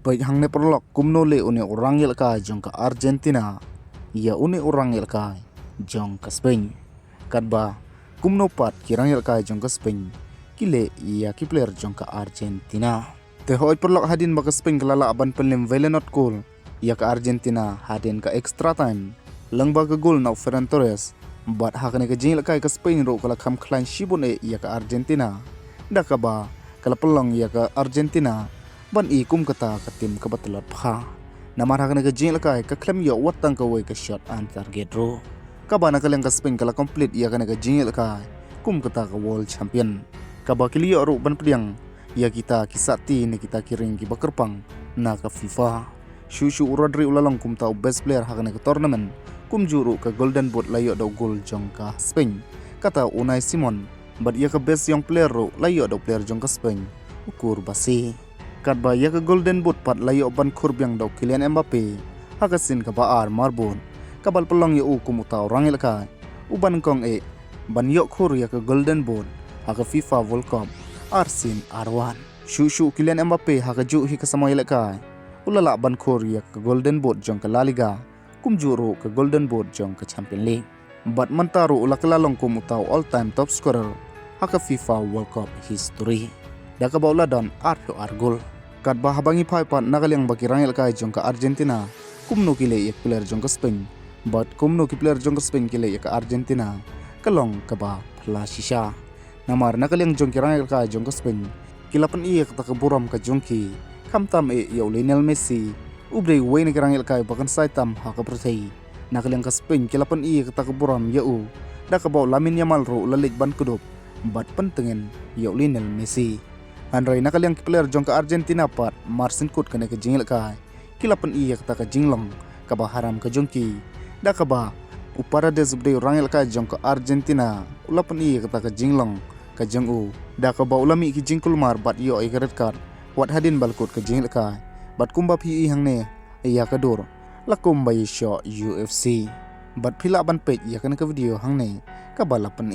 baik hangne perlok kumno le une orang yel ka jong ka Argentina ya une orang yel ka jong ka Spain kadba kumno pat kirang yel ka jong ka Spain kile ya ki player jong ka Argentina te hoy perlok hadin ba ka Spain kalala aban pelim Velenot goal ya ka Argentina hadin ka extra time langba ka goal na Ferran Torres bat hakane ka jing ka Spain ro kala kham khlan shibun ya ka Argentina dakaba kala pelong ya ka Argentina ban ikum kata ka tim ka batelot pha namar hakane ka jing ka klem yo watang ka way ka shot an target ro kabana kaleng ka Spain kala complete ya kana ka jing ka kum kata ka world champion kaba kiliyo ro ban priang ya kita kisati ni kita kiring ki bakerpang na ka FIFA shushu Rodri ulalong kum tau best player hakane ka tournament kum juru ka golden boot layo do gol jong ka Spain kata Unai Simon bat ya ka best young player ro layo do player jong ka Spain ukur basi kadba ya ka golden boot pat layo ban khurbyang do Kylian Mbappe hakasin ka baar marbon kabal pelong ya kum utau rangil ka uban kong ban yo khur ya ka golden boot haka FIFA World Cup arsin arwan shushu Kylian Mbappe haka ju hi ka samoy ka ulala ban khur ya ka golden boot jong ka La Liga kum juru ka golden boot jong ka Champions League bat mantaro ulaklalong kum utau all time top scorer haka FIFA World Cup history daka baula don argol kadba habangi phai pat nagalyang bakirangel ka jong ka Argentina kumno kile ek player jong ka Spain but kumno ki player jong ka Spain kile ek Argentina kalong kaba plasisha namar nagalyang jong kirangel ka jong ka Spain kilapan iya kata keburam ka jongki kamtam yo Lionel Messi ubre wayne kirangel ka bakan saitam haka pertai nagalyang ka Spain kilapan iya kata keburam yau daka baw Lamine Yamal ro lalik ban kudup but pentengen yo Lionel Messi Andrai nakalyang player jong ka Argentina pat Marcin Kut kane ka jingil ka kilapan iya kata ka jinglong kaba haram ka jongki dakaba upara des bde rangel ka jong ka Argentina ulapan iya kata ka jinglong ka jongu dakaba ulami ki jingkul mar bat yo ay red card wat hadin balkut ka jingil ka bat kumba pi hangne iya ka dur lakum bay sho UFC bat phila ban page ya kana ka video hangne ka balapan